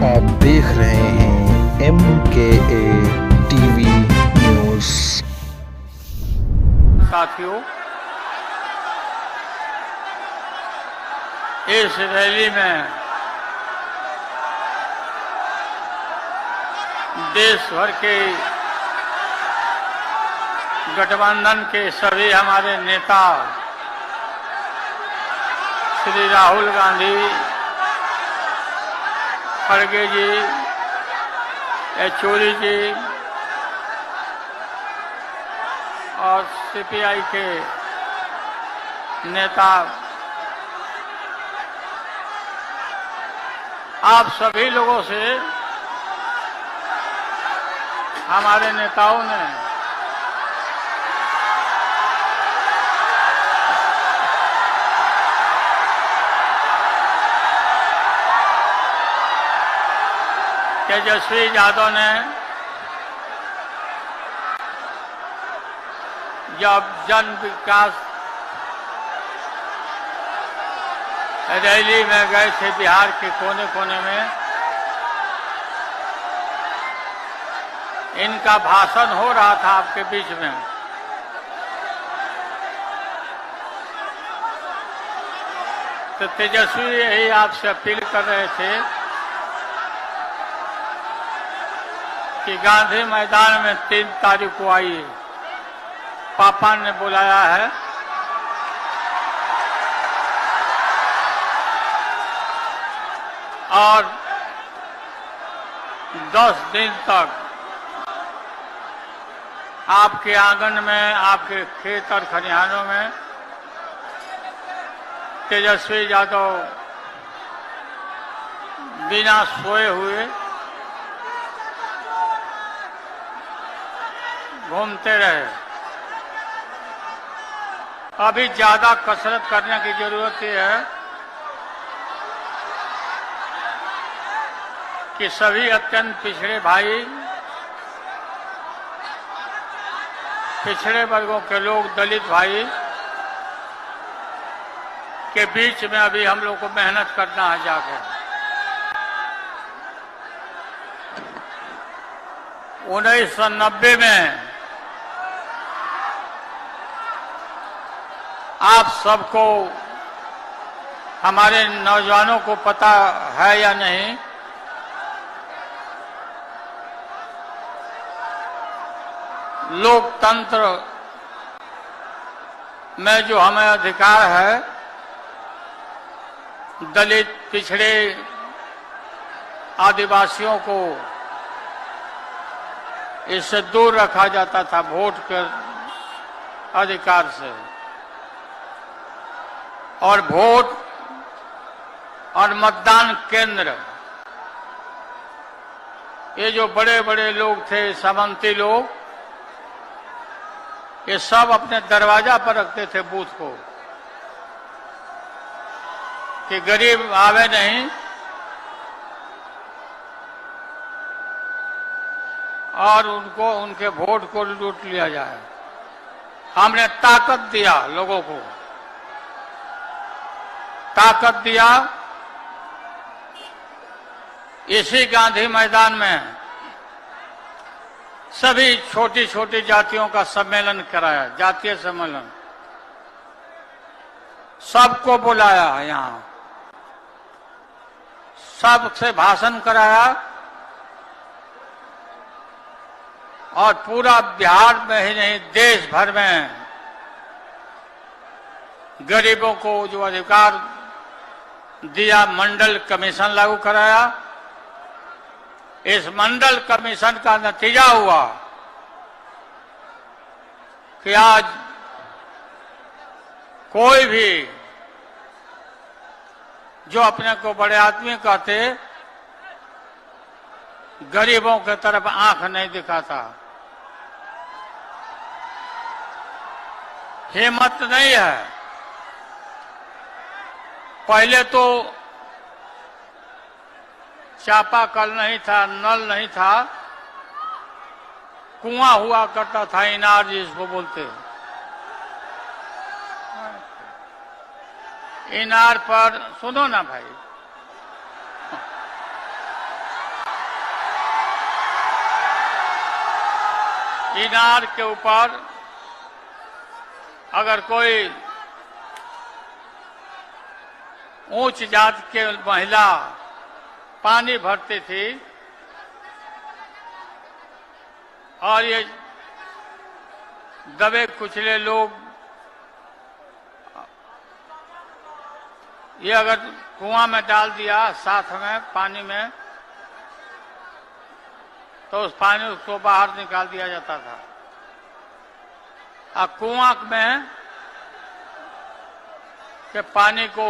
आप देख रहे हैं MKA टीवी न्यूज। साथियों, इस रैली में देश भर के गठबंधन के सभी हमारे नेता श्री राहुल गांधी, खड़गे जी, येचुरी जी और CPI के नेता, आप सभी लोगों से हमारे नेताओं ने तेजस्वी यादव ने जब जन विकास रैली में गए थे बिहार के कोने कोने में, इनका भाषण हो रहा था आपके बीच में, तो तेजस्वी यही आपसे अपील कर रहे थे कि गांधी मैदान में 3 तारीख को आइए, पापा ने बुलाया है। और 10 दिन तक आपके आंगन में, आपके खेत और खलिहानों में तेजस्वी यादव बिना सोए हुए घूमते रहे। अभी ज्यादा कसरत करने की जरूरत है कि सभी अत्यंत पिछड़े भाई, पिछड़े वर्गों के लोग, दलित भाई के बीच में अभी हम लोग को मेहनत करना है जाकर। 1990 में आप सबको, हमारे नौजवानों को पता है या नहीं, लोकतंत्र में जो हमें अधिकार है, दलित, पिछड़े, आदिवासियों को इससे दूर रखा जाता था वोट के अधिकार से। और वोट और मतदान केंद्र, ये जो बड़े बड़े लोग थे, सामंती लोग, ये सब अपने दरवाजा पर रखते थे बूथ को कि गरीब आवे नहीं और उनको, उनके वोट को लूट लिया जाए। हमने ताकत दिया, लोगों को ताकत दिया। इसी गांधी मैदान में सभी छोटी छोटी जातियों का सम्मेलन कराया, जातीय सम्मेलन, सबको बुलाया, यहाँ सबसे भाषण कराया और पूरा बिहार में ही नहीं, देश भर में गरीबों को जो अधिकार दिया, मंडल कमीशन लागू कराया। इस मंडल कमीशन का नतीजा हुआ कि आज कोई भी जो अपने को बड़े आदमी कहते, गरीबों की तरफ आंख नहीं दिखाता, हिम्मत नहीं है। पहले तो चापाकल नहीं था, नल नहीं था, कुआं हुआ करता था, इनार जिसको बोलते। इनार पर, सुनो ना भाई, इनार के ऊपर अगर कोई उच्च जाति के महिला पानी भरती थी और ये दबे कुचले लोग ये अगर कुआं में डाल दिया साथ में पानी में तो उस पानी को बाहर निकाल दिया जाता था। और कुआं में के पानी को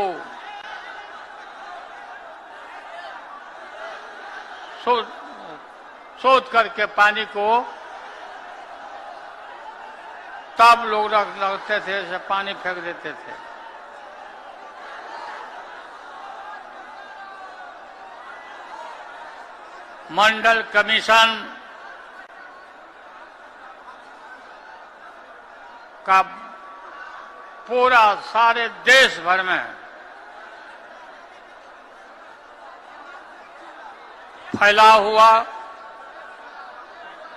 शोध करके पानी को तब लोग रखते थे, से पानी फेंक देते थे। मंडल कमीशन का पूरा सारे देश भर में फैलाव हुआ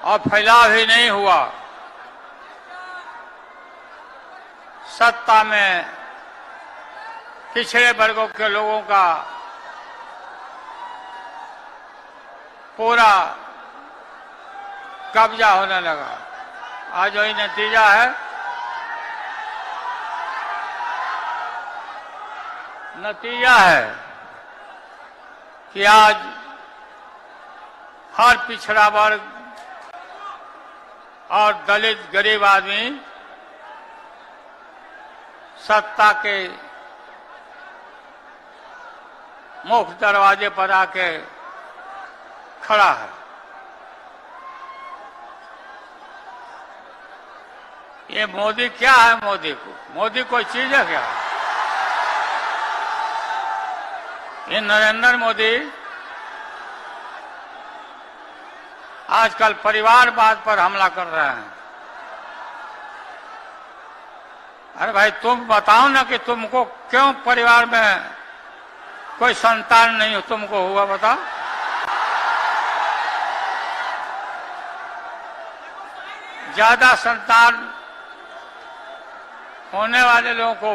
और फैलाव ही नहीं हुआ, सत्ता में पिछड़े वर्गों के लोगों का पूरा कब्जा होने लगा। आज वही नतीजा है। नतीजा है कि आज हर पिछड़ा वर्ग और दलित गरीब आदमी सत्ता के मुख्य दरवाजे पर आके खड़ा है। ये मोदी क्या है? मोदी कोई चीज है क्या? ये नरेंद्र मोदी आजकल परिवारवाद पर हमला कर रहे हैं। अरे भाई तुम बताओ ना कि तुमको क्यों परिवार में कोई संतान नहीं तुमको हुआ, बताओ। ज्यादा संतान होने वाले लोगों को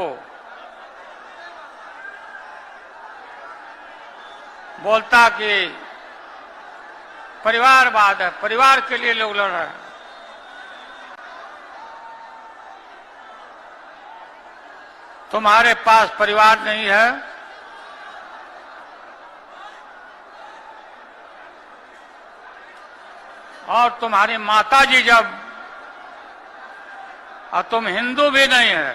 बोलता कि परिवारवाद है, परिवार के लिए लोग लड़ रहे हैं। तुम्हारे पास परिवार नहीं है, और तुम्हारी माताजी जब, और तुम हिंदू भी नहीं है,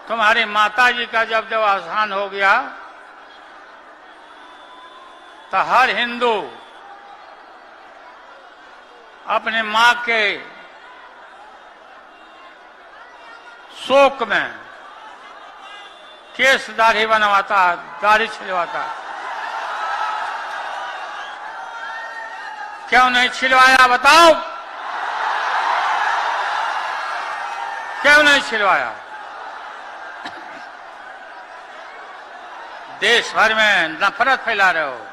तुम्हारी माताजी का जब देहावसान हो गया तो हर हिंदू अपने मां के शोक में केस दाढ़ी बनवाता, दाढ़ी छिलवाता। क्यों नहीं छिलवाया बताओ? क्यों नहीं छिलवाया? देश भर में नफरत फैला रहे हो।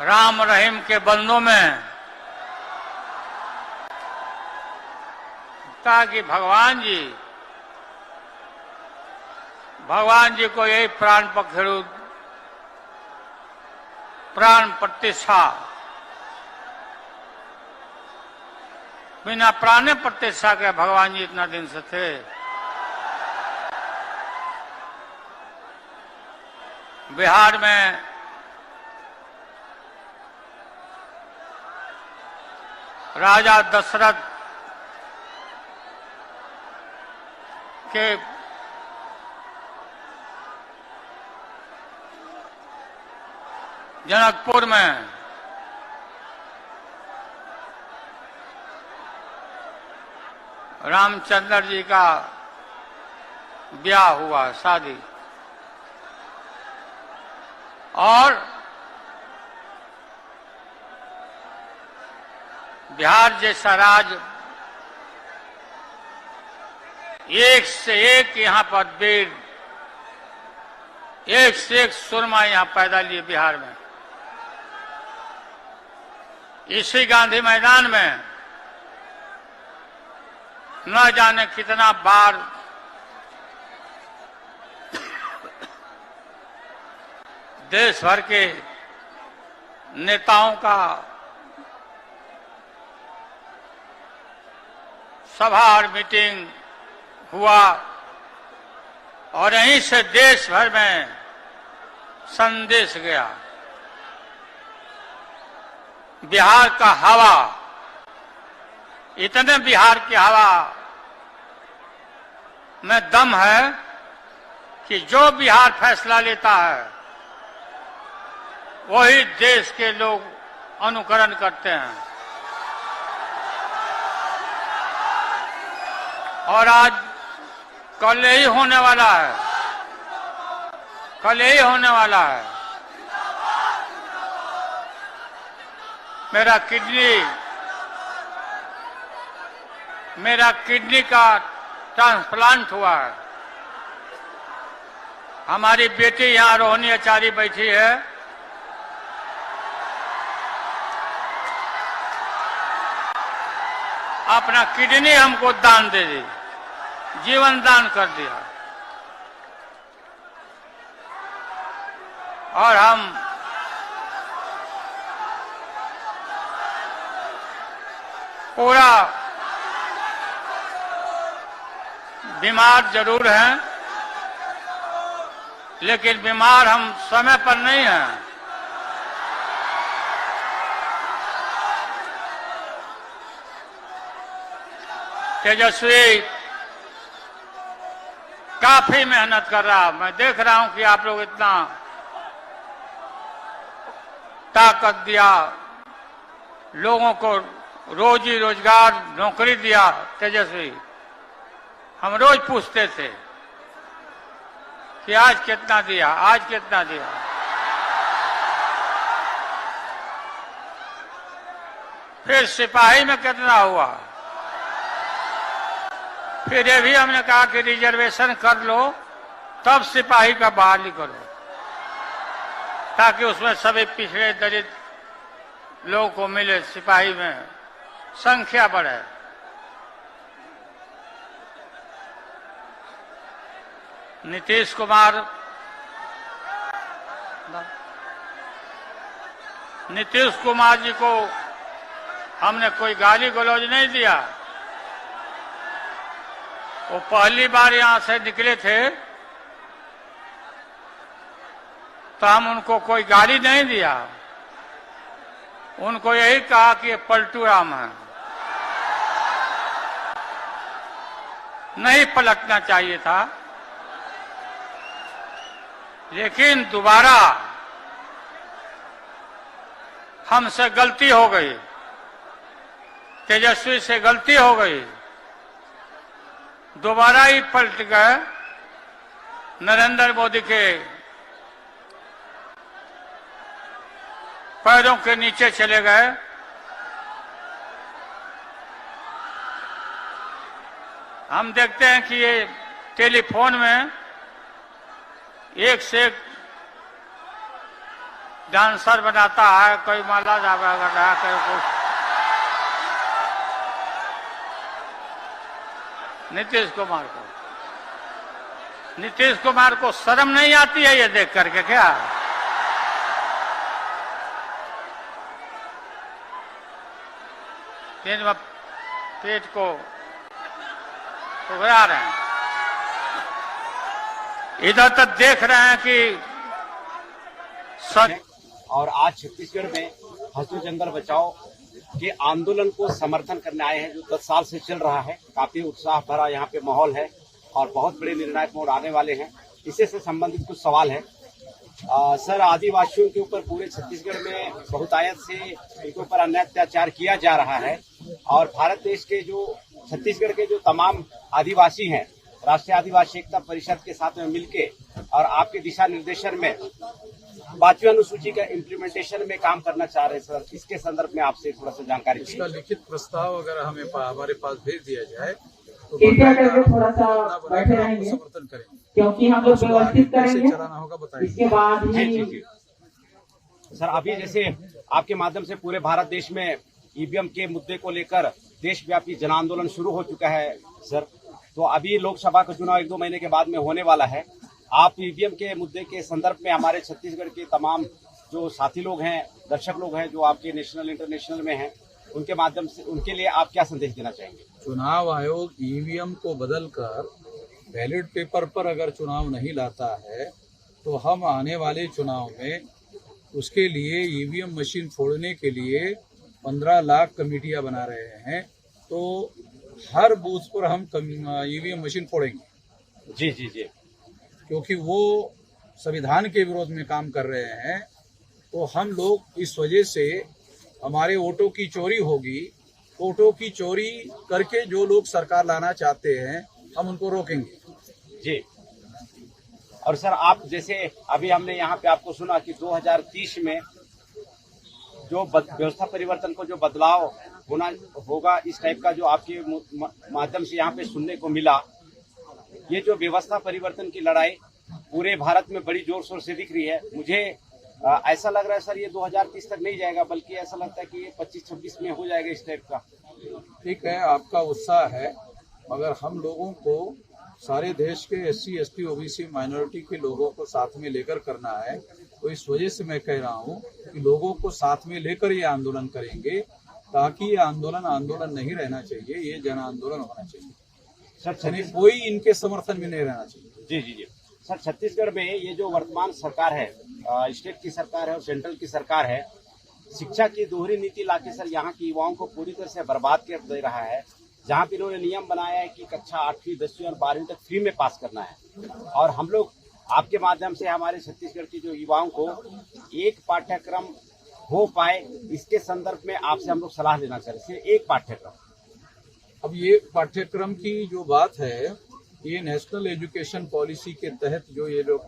राम रहीम के बंदों में ताकि भगवान जी को यही प्राण पखेरु, प्राण प्रतिष्ठा, बिना प्राण प्रतिष्ठा के भगवान जी इतना दिन से थे। बिहार में राजा दशरथ के जनकपुर में रामचंद्र जी का ब्याह हुआ, शादी, और बिहार जैसा राज्य एक से एक यहां पर वीर एक से एक सुरमा यहां पैदा लिए बिहार में। इसी गांधी मैदान में न जाने कितना बार देश भर के नेताओं का सभा और मीटिंग हुआ और यहीं से देश भर में संदेश गया। बिहार का हवा, इतने बिहार की हवा में दम है कि जो बिहार फैसला लेता है वही देश के लोग अनुकरण करते हैं। और आज कल यही होने वाला है, कल यही होने वाला है। मेरा किडनी का ट्रांसप्लांट हुआ है। हमारी बेटी यहाँ रोहिणी आचार्य बैठी है, अपना किडनी हमको दान दे दी, जीवन दान कर दिया। और हम पूरा बीमार जरूर हैं, लेकिन बीमार हम समय पर नहीं हैं। तेजस्वी काफी मेहनत कर रहा, मैं देख रहा हूं कि आप लोग इतना ताकत दिया, लोगों को रोजी रोजगार नौकरी दिया। तेजस्वी, हम रोज पूछते थे कि आज कितना दिया, आज कितना दिया। फिर सिपाही में कितना हुआ, फिर ये भी हमने कहा कि रिजर्वेशन कर लो, तब सिपाही का बहाली करो, ताकि उसमें सभी पिछड़े दलित लोगों को मिले, सिपाही में संख्या बढ़े। नीतीश कुमार जी को हमने कोई गाली गलौज नहीं दिया। वो पहली बार यहां से निकले थे तो हम उनको कोई गाली नहीं दिया, उनको यही कहा कि ये पलटू राम है, नहीं पलटना चाहिए था। लेकिन दोबारा हमसे गलती हो गई, तेजस्वी से गलती हो गई, दोबारा ही पलट गए, नरेंद्र मोदी के पैरों के नीचे चले गए। हम देखते हैं कि ये टेलीफोन में एक से एक डांसर बनाता है, कोई माला जागा कर रहा है, कोई कुछ। नीतीश कुमार को शर्म नहीं आती है ये देख करके क्या? दिन में पेट को उभरा रहे हैं, इधर तक देख रहे हैं कि और आज छत्तीसगढ़ में हसू जंगल बचाओ के आंदोलन को समर्थन करने आए हैं, जो 10 साल से चल रहा है। काफी उत्साह भरा यहाँ पे माहौल है और बहुत बड़े निर्णायक मोड़ आने वाले हैं। इसी से संबंधित कुछ सवाल है। सर, आदिवासियों के ऊपर पूरे छत्तीसगढ़ में बहुतायत से इनके ऊपर अन्याय अत्याचार किया जा रहा है और भारत देश के जो छत्तीसगढ़ के जो तमाम आदिवासी हैं, राष्ट्रीय आदिवासी एकता परिषद के साथ में मिलके और आपके दिशा निर्देशन में 5वीं अनुसूची का इम्प्लीमेंटेशन में काम करना चाह रहे हैं। सर, इसके संदर्भ में आपसे थोड़ा सा जानकारी चाहिए। इसका लिखित प्रस्ताव अगर हमें हमारे पास भेज दिया जाए तो थोड़ा सा बैठे रहेंगे, समर्थन करेंगे। क्योंकि हम लोग व्यवस्थित कैसे करेंगे। चलाना होगा बताइए। इसके बाद जी ही जी सर, अभी जैसे आपके माध्यम से पूरे भारत देश में ईवीएम के मुद्दे को लेकर देशव्यापी जन आंदोलन शुरू हो चुका है सर। तो अभी लोकसभा का चुनाव 1-2 महीने के बाद में होने वाला है। आप ईवीएम के मुद्दे के संदर्भ में हमारे छत्तीसगढ़ के तमाम जो साथी लोग हैं, दर्शक लोग हैं, जो आपके नेशनल इंटरनेशनल में हैं, उनके माध्यम से उनके लिए आप क्या संदेश देना चाहेंगे? चुनाव आयोग ईवीएम को बदलकर बैलेट पेपर पर अगर चुनाव नहीं लाता है तो हम आने वाले चुनाव में उसके लिए ईवीएम मशीन फोड़ने के लिए 15 लाख कमेटियां बना रहे हैं। तो हर बूथ पर हम ईवीएम मशीन फोड़ेंगे। जी जी जी क्योंकि वो संविधान के विरोध में काम कर रहे हैं। तो हम लोग इस वजह से हमारे वोटों की चोरी होगी। वोटों की चोरी करके जो लोग सरकार लाना चाहते हैं हम उनको रोकेंगे। जी। और सर, आप जैसे अभी हमने यहाँ पे आपको सुना कि 2030 में जो व्यवस्था परिवर्तन को जो बदलाव होना होगा, इस टाइप का जो आपके माध्यम से यहाँ पे सुनने को मिला, ये जो व्यवस्था परिवर्तन की लड़ाई पूरे भारत में बड़ी जोर शोर से दिख रही है। मुझे ऐसा लग रहा है सर, ये 2030 तक नहीं जाएगा, बल्कि ऐसा लगता है कि ये 25-26 में हो जाएगा इस टाइप का। ठीक है, आपका उत्साह है, मगर हम लोगों को सारे देश के SC, ST, OBC माइनॉरिटी के लोगों को साथ में लेकर करना है। तो इस वजह से मैं कह रहा हूँ कि लोगों को साथ में लेकर ये आंदोलन करेंगे, ताकि ये आंदोलन नहीं रहना चाहिए, ये जन आंदोलन होना चाहिए सर। कोई इनके समर्थन में नहीं रहना चाहिए। जी जी जी सर, छत्तीसगढ़ में ये जो वर्तमान सरकार है, स्टेट की सरकार है और सेंट्रल की सरकार है, शिक्षा की दोहरी नीति लाके सर यहाँ के युवाओं को पूरी तरह से बर्बाद कर दे रहा है। जहाँ पे इन्होंने नियम बनाया है कि कक्षा 8वीं, 10वीं और 12वीं तक फ्री में पास करना है। और हम लोग आपके माध्यम से हमारे छत्तीसगढ़ के जो युवाओं को एक पाठ्यक्रम हो पाए, इसके संदर्भ में आपसे हम लोग सलाह लेना चाह रहे हैं। एक पाठ्यक्रम, अब ये पाठ्यक्रम की जो बात है, ये नेशनल एजुकेशन पॉलिसी के तहत जो ये लोग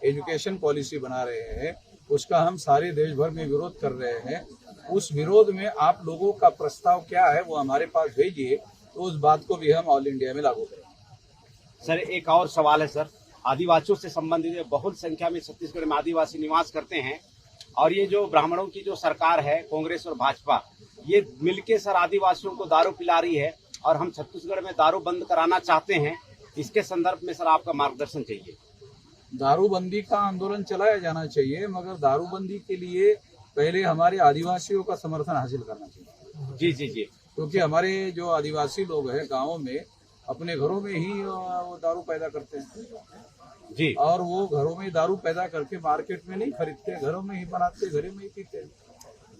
एजुकेशन पॉलिसी बना रहे हैं, उसका हम सारे देश भर में विरोध कर रहे हैं। उस विरोध में आप लोगों का प्रस्ताव क्या है वो हमारे पास भेजिए, तो उस बात को भी हम ऑल इंडिया में लागू करेंगे। सर, एक और सवाल है सर, आदिवासियों से संबंधित है। बहुत संख्या में छत्तीसगढ़ में आदिवासी निवास करते हैं, और ये जो ब्राह्मणों की जो सरकार है, कांग्रेस और भाजपा, ये मिलके सर आदिवासियों को दारू पिला रही है, और हम छत्तीसगढ़ में दारू बंद कराना चाहते हैं। इसके संदर्भ में सर आपका मार्गदर्शन चाहिए। दारूबंदी का आंदोलन चलाया जाना चाहिए, मगर दारूबंदी के लिए पहले हमारे आदिवासियों का समर्थन हासिल करना चाहिए। जी जी जी क्योंकि हमारे जो आदिवासी लोग हैं गाँवों में, अपने घरों में ही वो दारू पैदा करते हैं जी। और वो घरों में दारू पैदा करके मार्केट में नहीं खरीदते, घरों में ही बनाते, घरों में ही पीते।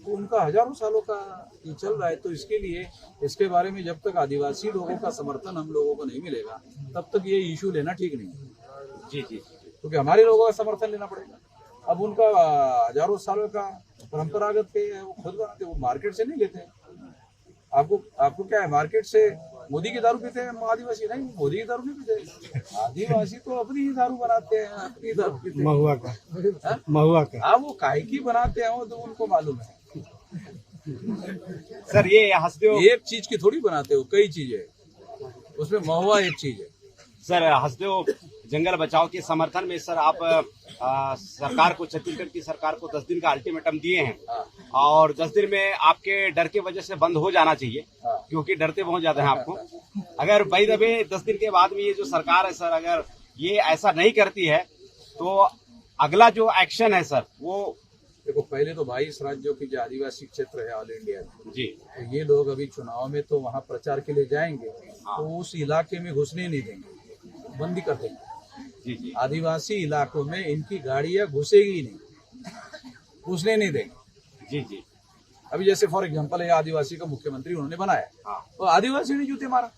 तो उनका हजारों सालों का ये चल रहा है। तो इसके लिए, इसके बारे में जब तक आदिवासी लोगों का समर्थन हम लोगों को नहीं मिलेगा, तब तक ये इशू लेना ठीक नहीं है। जी जी क्योंकि हमारे लोगों का समर्थन लेना पड़ेगा। अब उनका हजारों सालों का परंपरागत पे वो खुद बनाते, वो मार्केट से नहीं लेते हैं। आपको क्या है, मार्केट से मोदी की दारू पीते हैं आदिवासी? नहीं, मोदी की दारू नहीं पीते। आदिवासी तो अपनी ही दारू बनाते हैं, अपनी दारू पीते हैं। महुआ का वो काहे की बनाते हैं वो तो उनको मालूम है। सर, ये हंसदेव एक चीज की थोड़ी बनाते हो, कई चीजें, उसमें महुआ एक चीज है। सर, हंसदेव जंगल बचाओ के समर्थन में सर आप सरकार को, छत्तीसगढ़ की सरकार को 10 दिन का अल्टीमेटम दिए हैं, और 10 दिन में आपके डर के वजह से बंद हो जाना चाहिए, क्योंकि डरते बहुत ज्यादा हैं आपको। अगर बाई दबे 10 दिन के बाद में ये जो सरकार है सर, अगर ये ऐसा नहीं करती है, तो अगला जो एक्शन है सर, वो देखो, पहले तो 22 राज्यों की जो आदिवासी क्षेत्र है ऑल इंडिया में जी, तो ये लोग अभी चुनाव में तो वहाँ प्रचार के लिए जाएंगे, तो उस इलाके में घुसने नहीं देंगे, बंदी कर देंगे। जी जी आदिवासी इलाकों में इनकी गाड़ियां घुसेगी नहीं, घुसने नहीं देंगे। जी जी अभी जैसे फॉर एग्जांपल है, आदिवासी का मुख्यमंत्री उन्होंने बनाया, तो आदिवासी ने जूते मारा।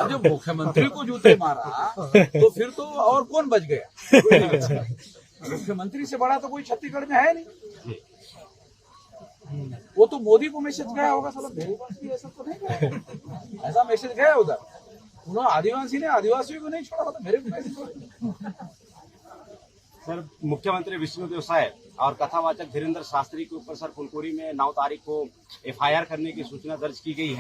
जब मुख्यमंत्री को जूते मारा तो फिर तो और कौन बच गया? मुख्यमंत्री से बड़ा तो कोई छत्तीसगढ़ में है नहीं। वो तो मोदी को मैसेज गया होगा, साला मेरे पास भी ऐसा तो नहीं गया, ऐसा मैसेज गया उधर। उन्होंने आदिवासी ने आदिवासियों को नहीं छोड़ा, तो मेरे को। सर, मुख्यमंत्री विष्णुदेव साय और कथावाचक धीरेन्द्र शास्त्री के ऊपर सर फुलकोरी में 9 तारीख को FIR करने की सूचना दर्ज की गई है।